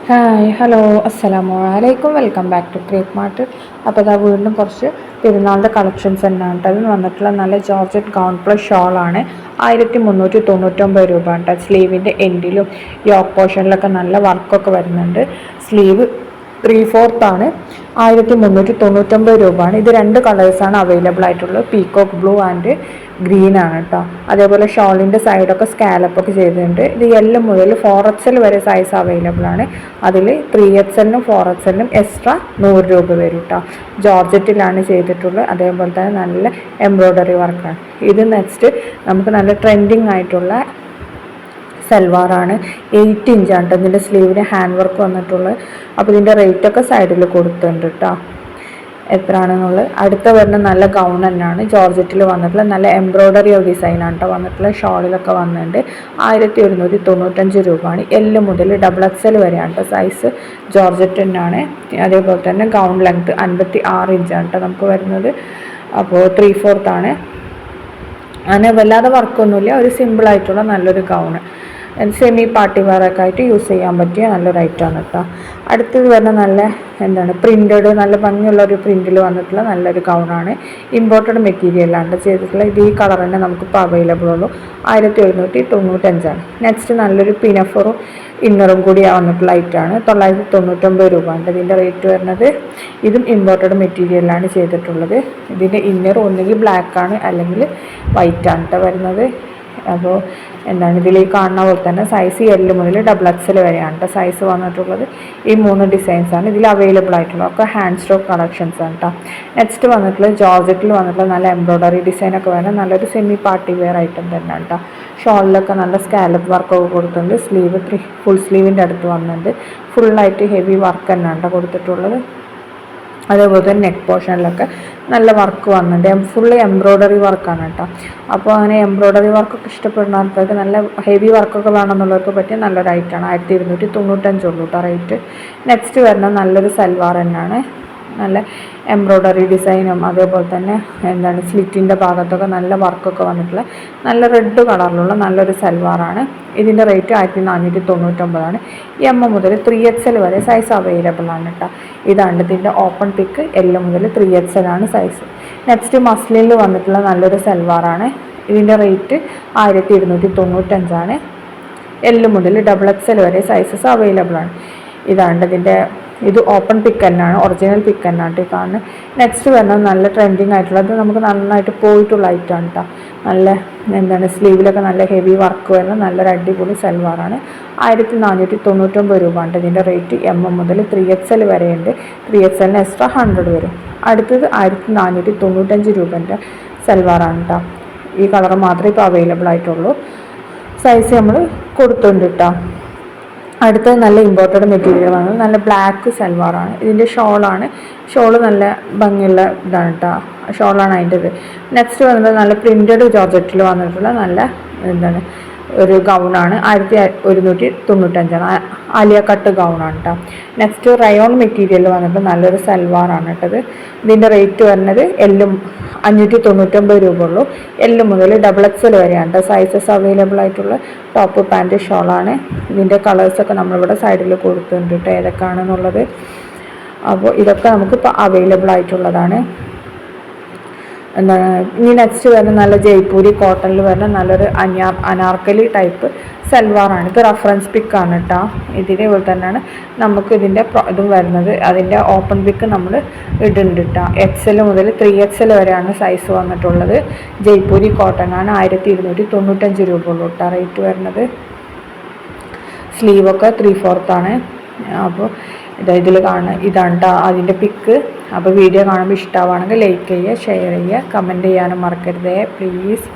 Hi hello അസ്സലാമു അലൈക്കും welcome back to Crepe Mart. അപ്പോൾ ഇതാ വീണ്ടും കുറച്ച് പെരുന്നാളിൻ്റെ കളക്ഷൻസ് തന്നെയാണ് കേട്ടോ. അതിന് വന്നിട്ടുള്ള നല്ല ജോർജറ്റ് ഗൗൺ പ്ലസ് ഷോളാണ്. 1399 രൂപ കേട്ടോ. സ്ലീവിൻ്റെ എൻഡിലും യോക്ക് പോർഷനിലൊക്കെ നല്ല വർക്കൊക്കെ വരുന്നുണ്ട്. സ്ലീവ് 3/4 ആണ്. 1399 രൂപയാണ്. ഇത് രണ്ട് കളേഴ്സാണ് അവൈലബിൾ ആയിട്ടുള്ളത്. പീകോക്ക് ബ്ലൂ ആൻഡ് ഗ്രീൻ ആണ് കേട്ടോ. അതേപോലെ ഷോളിൻ്റെ സൈഡൊക്കെ സ്കാലപ്പൊക്കെ ചെയ്തിട്ടുണ്ട്. ഇത് L മുതൽ 4XL വരെ സൈസ് അവൈലബിൾ ആണ്. അതിൽ 3XLനും 4XLനും എക്സ്ട്രാ 100 രൂപ വരും കേട്ടോ. ജോർജറ്റിലാണ് ചെയ്തിട്ടുള്ളത്. അതേപോലെ തന്നെ നല്ല എംബ്രോയ്ഡറി വർക്കാണ്. ഇത് നെക്സ്റ്റ് നമുക്ക് നല്ല ട്രെൻഡിങ് ആയിട്ടുള്ള സൽവാറാണ്. 8 ഇഞ്ചാണ് ഇതിൻ്റെ സ്ലീവിന് ഹാൻഡ് വർക്ക് വന്നിട്ടുള്ളത്. അപ്പോൾ ഇതിൻ്റെ റേറ്റൊക്കെ സൈഡിൽ കൊടുത്തിട്ടുണ്ട് കേട്ടോ, എത്രയാണെന്നുള്ളത്. അടുത്ത വരുന്ന നല്ല ഗൗൺ തന്നെയാണ്. ജോർജറ്റിൽ വന്നിട്ടുള്ള നല്ല എംബ്രോയ്ഡറി ഡിസൈനാണ് കേട്ടോ വന്നിട്ടുള്ള. ഷോളിലൊക്കെ വന്നിട്ടുണ്ട്. 1195 രൂപയാണ്. L മുതൽ XXL വരെയാണ് കേട്ടോ സൈസ്. ജോർജറ്റ് തന്നെയാണ്. അതേപോലെ തന്നെ ഗൗൺ ലെങ്ത്ത് 56 ഇഞ്ചാണ് കേട്ടോ നമുക്ക് വരുന്നത്. അപ്പോൾ 3/4 ആണ്. അങ്ങനെ വല്ലാതെ വർക്കൊന്നുമില്ല. ഒരു സിമ്പിളായിട്ടുള്ള നല്ലൊരു ഗൗണ്, സെമി പാർട്ടി വെയറൊക്കെ ആയിട്ട് യൂസ് ചെയ്യാൻ പറ്റിയ നല്ലൊരു ഐറ്റമാണ് കേട്ടോ. അടുത്തത് വരുന്ന നല്ല പ്രിൻറ്റഡ് നല്ല ഭംഗിയുള്ള ഒരു പ്രിൻറ്റിൽ വന്നിട്ടുള്ള നല്ലൊരു ഗൗണാണ്. ഇമ്പോർട്ടഡ് മെറ്റീരിയലാണ് ചെയ്തിട്ടുള്ള. ഇത് ഈ കളർ തന്നെ നമുക്കിപ്പോൾ അവൈലബിൾ ഉള്ളൂ. 1795 ആണ്. നെക്സ്റ്റ് നല്ലൊരു പിനഫറും ഇന്നറും കൂടി വന്നിട്ടുള്ള ഐറ്റാണ്. 999 രൂപ ഉണ്ട് ഇതിൻ്റെ റേറ്റ് വരുന്നത്. ഇതും ഇമ്പോർട്ടഡ് മെറ്റീരിയലാണ് ചെയ്തിട്ടുള്ളത്. ഇതിൻ്റെ ഇന്നർ ഒന്നുകിൽ ബ്ലാക്ക് ആണ് അല്ലെങ്കിൽ വൈറ്റ് ആണ് കേട്ടോ വരുന്നത്. അപ്പോൾ ഇതിൽ കാണുന്ന പോലെ തന്നെ സൈസ് L മുതൽ XXL വരെയാണ് കേട്ടോ സൈസ് വന്നിട്ടുള്ളത്. ഈ 3 ഡിസൈൻസാണ് ഇതിൽ അവൈലബിൾ ആയിട്ടുള്ളത്. ഒക്കെ ഹാൻഡ് സ്റ്റോക്ക് കളക്ഷൻസ് ആണ് കേട്ടോ. നെക്സ്റ്റ് വന്നിട്ടുള്ളത് ജോർജറ്റിൽ വന്നിട്ടുള്ള നല്ല എംബ്രോയ്ഡറി ഡിസൈനൊക്കെ വരുന്ന നല്ലൊരു സെമി പാർട്ടി വെയർ ഐറ്റം തന്നെയാണ് കേട്ടോ. ഷോളിലൊക്കെ നല്ല സ്കാലപ്പ് വർക്കൊക്കെ കൊടുത്തിട്ടുണ്ട്. സ്ലീവ് ഫുൾ സ്ലീവിൻ്റെ അടുത്ത് വന്നിട്ടുണ്ട്. ഫുള്ളായിട്ട് ഹെവി വർക്ക് തന്നെയാണ് കേട്ടോ കൊടുത്തിട്ടുള്ളത്. അതേപോലെ തന്നെ നെക്ക് പോർഷനിലൊക്കെ നല്ല വർക്ക് വന്നിട്ടുണ്ട്. ഫുള്ള് എംബ്രോയ്ഡറി വർക്കാണ് കേട്ടോ. അപ്പോൾ അങ്ങനെ എംബ്രോയ്ഡറി വർക്കൊക്കെ ഇഷ്ടപ്പെടുന്ന ആൾക്കാർക്ക്, നല്ല ഹെവി വർക്കൊക്കെ വേണമെന്നുള്ളവർക്ക് പറ്റിയ നല്ലൊരു ഐറ്റമാണ്. 1295 ഉള്ളൂ കേട്ടോ റേറ്റ്. നെക്സ്റ്റ് വരുന്നത് നല്ലൊരു സൽവാർ തന്നെയാണ്. നല്ല എംബ്രോയ്ഡറി ഡിസൈനും അതേപോലെ തന്നെ സ്ലിറ്റിൻ്റെ ഭാഗത്തൊക്കെ നല്ല വർക്കൊക്കെ വന്നിട്ടുള്ള നല്ല റെഡ് കളറിലുള്ള നല്ലൊരു സൽവാറാണ്. ഇതിൻ്റെ റേറ്റ് 1499 ആണ്. M മുതൽ 3XL വരെ സൈസ് അവൈലബിൾ ആണ് കേട്ടോ. ഇതാണ് ഇതിൻ്റെ ഓപ്പൺ പിക്ക്. L മുതൽ 3XL ആണ് സൈസ്. നെക്സ്റ്റ് മസ്ലിനിൽ വന്നിട്ടുള്ള നല്ലൊരു സൽവാറാണ്. ഇതിൻ്റെ റേറ്റ് 1295 ആണ്. L മുതൽ XXL വരെ സൈസസ് അവൈലബിൾ ആണ്. ഇത് ഓപ്പൺ പിക്ക് തന്നെയാണ്, ഒറിജിനൽ പിക്ക് തന്നെയാണ് ഈ കാണുന്നത്. നെക്സ്റ്റ് വരുന്നത് നല്ല ട്രെൻഡിങ് ആയിട്ടുള്ളത്, നമുക്ക് നന്നായിട്ട് പോയിട്ടുള്ള ഐറ്റമാണ് കേട്ടോ. നല്ല സ്ലീവിലൊക്കെ നല്ല ഹെവി വർക്ക് വരുന്ന നല്ലൊരു അടിപൊളി സൽവാറാണ്. 1499 രൂപ ഉണ്ട് ഇതിൻ്റെ റേറ്റ്. M മുതൽ 3XL വരെയുണ്ട്. 3XLന് എക്സ്ട്രാ 100 വരും. അടുത്തത് 1495 രൂപൻ്റെ സൽവാറാണ് കേട്ടോ. ഈ കളർ മാത്രമേ ഇപ്പോൾ അവൈലബിൾ ആയിട്ടുള്ളൂ. സൈസ് നമ്മൾ കൊടുത്തുണ്ട് കേട്ടോ. അടുത്തത് നല്ല ഇമ്പോർട്ടഡ് മെറ്റീരിയലാണ്. നല്ല ബ്ലാക്ക് സൽവാറാണ്. ഇതിൻ്റെ ഷോള് നല്ല ഭംഗിയുള്ള ഇതാണ് കേട്ടോ. ഷോളാണ് അതിൻ്റെ ഇത്. നെക്സ്റ്റ് വരുന്നത് നല്ല പ്രിൻറ്റഡ് ജോർജറ്റിൽ വന്നിട്ടുള്ള നല്ല ഒരു ഗൗണാണ്. 1195 ആണ്. ആലിയ കട്ട് ഗൗണാണ് കേട്ടോ. നെക്സ്റ്റ് റയോൺ മെറ്റീരിയൽ വന്നിട്ട് നല്ലൊരു സൽവാറാണ് കേട്ടത്. ഇതിൻ്റെ റേറ്റ് വരുന്നത് 599 രൂപ ഉള്ളൂ. L മുതൽ XXL വരെയാണ് കേട്ടോ സൈസസ് അവൈലബിൾ ആയിട്ടുള്ള ടോപ്പ് പാൻറ്റ് ഷോളാണ്. ഇതിൻ്റെ കളേഴ്സൊക്കെ നമ്മളിവിടെ സൈഡിൽ കൊടുത്തിട്ടുണ്ട് കേട്ടോ ഏതൊക്കെയാണെന്നുള്ളത്. അപ്പോൾ ഇതൊക്കെ നമുക്കിപ്പോൾ അവൈലബിൾ ആയിട്ടുള്ളതാണ്. ഇനി നെക്സ്റ്റ് വരുന്ന നല്ല ജയ്പൂരി കോട്ടണിൽ വരുന്ന നല്ലൊരു അനാർക്കലി ടൈപ്പ് സൽവാറാണ്. ഇത് റഫറൻസ് പിക്കാണ് കേട്ടോ. ഇതേപോലെ തന്നെയാണ് നമുക്ക് ഇതിൻ്റെ ഇതും വരുന്നത്. അതിൻ്റെ ഓപ്പൺ പിക്ക് നമ്മൾ ഇടുന്നുണ്ട് കേട്ടോ. XL മുതൽ 3XL വരെയാണ് സൈസ് വന്നിട്ടുള്ളത്. ജയ്പൂരി കോട്ടൺ ആണ്. 1295 രൂപ ഉള്ളൂ കേട്ടോ റേറ്റ് വരുന്നത്. സ്ലീവൊക്കെ 3/4 ആണ്. അപ്പോൾ ഇതിൽ ഇതാണ് കേട്ടോ അതിൻ്റെ പിക്ക്. അപ്പോൾ വീഡിയോ കാണുമ്പോൾ ഇഷ്ടമാണെങ്കിൽ ലൈക്ക് ചെയ്യുക, ഷെയർ ചെയ്യുക, കമൻറ്റ് ചെയ്യാനും മറക്കരുതേ പ്ലീസ്.